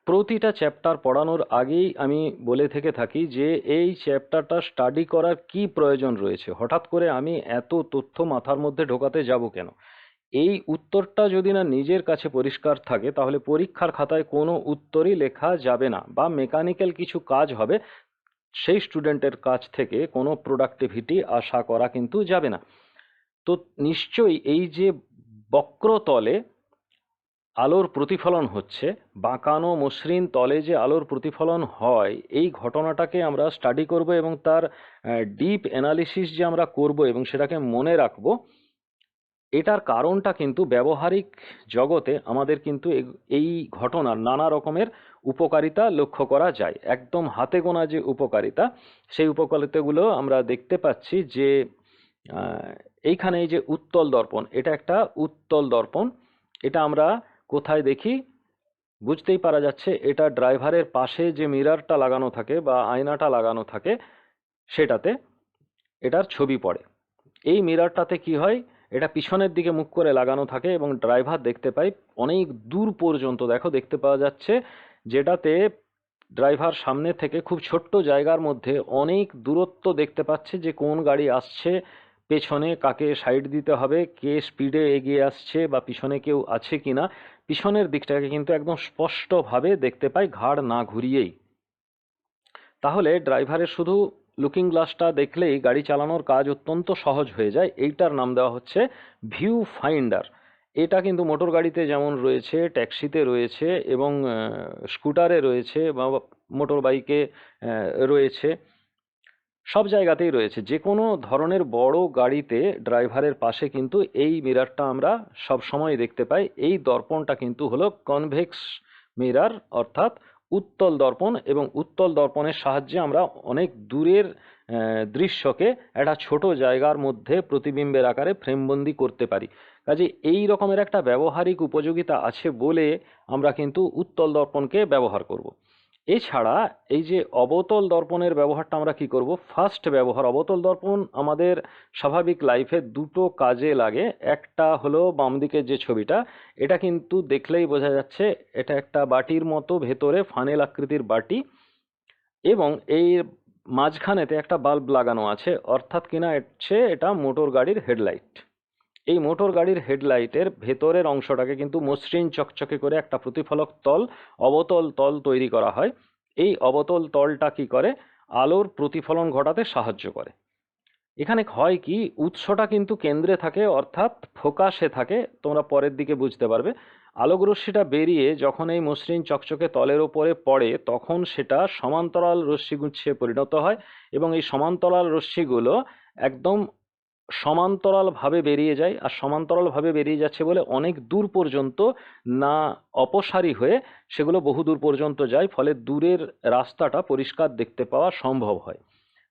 প্রতিটা চ্যাপ্টার পড়ানোর আগেই আমি বলে থেকে থাকি যে এই চ্যাপ্টারটা স্টাডি করার কি প্রয়োজন রয়েছে, হঠাৎ করে আমি এত তথ্য মাথার মধ্যে ঢোকাতে যাব কেন। এই উত্তরটা যদি না নিজের কাছে পরিষ্কার থাকে তাহলে পরীক্ষার খাতায় কোনো উত্তরই লেখা যাবে না, বা মেকানিক্যাল কিছু কাজ হবে, সেই স্টুডেন্টের কাছ থেকে কোনো প্রোডাক্টিভিটি আশা করা কিন্তু যাবে না। তো নিশ্চয়ই এই যে বক্রতলে আলোর প্রতিফলন হচ্ছে, বাঁকানো মসৃণ তলে যে আলোর প্রতিফলন হয়, এই ঘটনাটাকে আমরা স্টাডি করব এবং তার ডিপ অ্যানালিসিস যে আমরা করব এবং সেটাকে মনে রাখব, এটার কারণটা কিন্তু ব্যবহারিক জগতে আমাদের কিন্তু এই ঘটনার নানা রকমের উপকারিতা লক্ষ্য করা যায়। একদম হাতে গোনা যে উপকারিতা, সেই উপকারিতাগুলো আমরা দেখতে পাচ্ছি যে এইখানে এই যে উত্তল দর্পণ, এটা একটা উত্তল দর্পণ। এটা আমরা কোথায় দেখি? বুঝতেই পারা যাচ্ছে এটা ড্রাইভারের পাশে যে মিররটা লাগানো থাকে বা আয়নাটা লাগানো থাকে, সেটাতে এটার ছবি পড়ে। এই মিররটাতে কি হয়, এটা পিছনের দিকে মুখ করে লাগানো থাকে এবং ড্রাইভার দেখতে পায় অনেক দূর পর্যন্ত। দেখো, দেখতে পাওয়া যাচ্ছে যেটাতে ড্রাইভার সামনে থেকে খুব ছোট্ট জায়গার মধ্যে অনেক দূরত্ব দেখতে পাচ্ছে যে কোন গাড়ি আসছে, পেছনে কাকে সাইড দিতে হবে, কে স্পিডে এগিয়ে আসছে বা পিছনে কেউ আছে কিনা। পিছনের দিকটাকে কিন্তু একদম স্পষ্টভাবে দেখতে পায় ঘাড় না ঘুরিয়েই। তাহলে ড্রাইভারের শুধু লুকিং গ্লাসটা দেখলেই গাড়ি চালানোর কাজ অত্যন্ত সহজ হয়ে যায়। এইটার নাম দেওয়া হচ্ছে ভিউ ফাইন্ডার। এটা কিন্তু মোটর গাড়িতে যেমন রয়েছে, ট্যাক্সিতে রয়েছে এবং স্কুটারে রয়েছে বা মোটর বাইকে রয়েছে, সব জায়গাতেই রয়েছে। যে কোনো ধরনের বড় গাড়িতে ড্রাইভারের পাশে কিন্তু এই মিররটা আমরা সব সময় দেখতে পাই। এই দর্পণটা কিন্তু হলো কনভেক্স মিরর, অর্থাৎ উত্তল দর্পণ, এবং উত্তল দর্পণের সাহায্যে আমরা অনেক দূরের দৃশ্যকে একটা ছোট জায়গার মধ্যে প্রতিবিম্বের আকারে ফ্রেমবন্দি করতে পারি। কাজে এই রকমের একটা ব্যবহারিক উপযোগিতা আছে বলে আমরা কিন্তু উত্তল দর্পণকে ব্যবহার করব। এছাড়া এই যে অবতল দর্পণের ব্যবহারটা আমরা কি করব? ফার্স্ট ব্যবহার, অবতল দর্পণ আমাদের স্বাভাবিক লাইফে দুটো কাজে লাগে। একটা হলো বাম দিকের যে ছবিটা, এটা কিন্তু দেখলেই বোঝা যাচ্ছে এটা একটা বাটির মতো, ভেতরে ফানেল আকৃতির বাটি, এবং এই মাঝখানেতে একটা বাল্ব লাগানো আছে, অর্থাৎ কিনা হচ্ছে এটা মোটর গাড়ির হেডলাইট। এই মোটর গাড়ির হেডলাইটের ভেতরের অংশটাকে কিন্তু মসৃণ চকচকে করে একটা প্রতিফলক তল, অবতল তল তৈরি করা হয়। এই অবতল তলটা কি করে? আলোর প্রতিফলন ঘটাতে সাহায্য করে। এখানে হয় কি, উৎসটা কিন্তু কেন্দ্রে থাকে, অর্থাৎ ফোকাসে থাকে। তোমরা পরের দিকে বুঝতে পারবে। আলোক রশ্মিটা বেরিয়ে যখন এই মসৃণ চকচকে তলের ওপরে পড়ে তখন সেটা সমান্তরাল রশ্মিগুচ্ছে পরিণত হয়, এবং এই সমান্তরাল রশ্মিগুলো একদম সমান্তরালভাবে বেরিয়ে যায়। আর সমান্তরালভাবে বেরিয়ে যাচ্ছে বলে অনেক দূর পর্যন্ত না অপসারী হয়ে সেগুলো বহু দূর পর্যন্ত যায়, ফলে দূরের রাস্তাটা পরিষ্কার দেখতে পাওয়া সম্ভব হয়।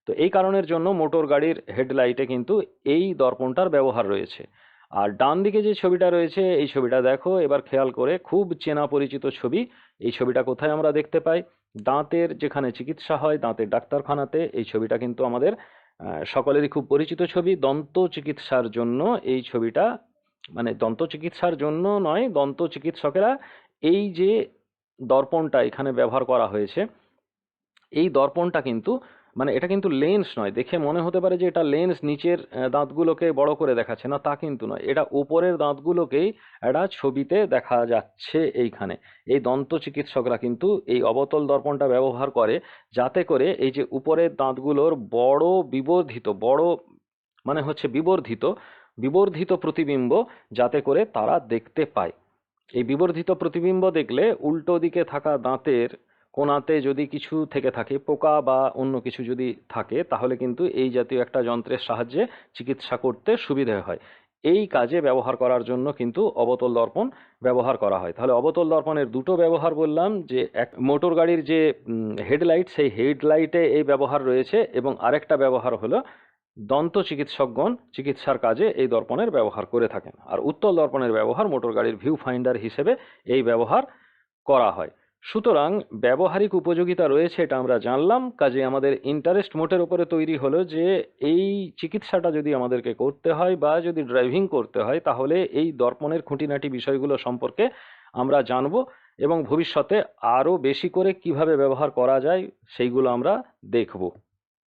তো এই কারণের জন্য মোটর গাড়ির হেডলাইটে কিন্তু এই দর্পণটার ব্যবহার রয়েছে। আর ডান দিকে যে ছবিটা রয়েছে, এই ছবিটা দেখো এবার খেয়াল করে, খুব চেনা পরিচিত ছবি। এই ছবিটা কোথায় আমরা দেখতে পাই? দাঁতের যেখানে চিকিৎসা হয়, দাঁতের ডাক্তারখানাতে। এই ছবিটা কিন্তু আমাদের সকলেরই খুব পরিচিত ছবি। দন্ত চিকিৎসার জন্য এই ছবিটা, মানে দন্ত চিকিৎসার জন্য নয়, দন্ত চিকিৎসকেরা এই যে দর্পণটা এখানে ব্যবহার করা হয়েছে, এই দর্পণটা কিন্তু, মানে এটা কিন্তু লেন্স নয়। দেখে মনে হতে পারে যে এটা লেন্স, নিচের দাঁতগুলোকে বড় করে দেখাচ্ছে, না তা কিন্তু নয়। এটা উপরের দাঁতগুলোকেই একটা ছবিতে দেখা যাচ্ছে এইখানে। এই দন্ত চিকিৎসকরা কিন্তু এই অবতল দর্পণটা ব্যবহার করে যাতে করে এই যে উপরের দাঁতগুলোর বড় বিবর্ধিত, বড় মানে হচ্ছে বিবর্ধিত, বিবর্ধিত প্রতিবিম্ব যাতে করে তারা দেখতে পায়। এই বিবর্ধিত প্রতিবিম্ব দেখলে উল্টো দিকে থাকা দাঁতের কোণাতে যদি কিছু থেকে থাকে, পোকা বা অন্য কিছু যদি থাকে, তাহলে কিন্তু এই জাতীয় একটা যন্ত্রের সাহায্যে চিকিৎসা করতে সুবিধে হয়। এই কাজে ব্যবহার করার জন্য কিন্তু অবতল দর্পণ ব্যবহার করা হয়। তাহলে অবতল দর্পণের দুটো ব্যবহার বললাম, যে এক মোটর গাড়ির যে হেডলাইট, সেই হেডলাইটে এই ব্যবহার রয়েছে, এবং আরেকটা ব্যবহার হলো দন্ত চিকিৎসকগণ চিকিৎসার কাজে এই দর্পণের ব্যবহার করে থাকেন। আর উত্তল দর্পণের ব্যবহার মোটর গাড়ির ভিউ ফাইন্ডার হিসেবে এই ব্যবহার করা হয়। সুতরাং ব্যবহারিক উপযোগিতা রয়েছে এটা আমরা জানলাম, কাজে আমাদের ইন্টারেস্ট মোটের উপরে তৈরি হলো যে এই চিকিৎসাটা যদি আমাদেরকে করতে হয় বা যদি ড্রাইভিং করতে হয় তাহলে এই দর্পণের খুঁটিনাটি বিষয়গুলো সম্পর্কে আমরা জানবো এবং ভবিষ্যতে আরো বেশি করে কিভাবে ব্যবহার করা যায় সেইগুলো আমরা দেখব।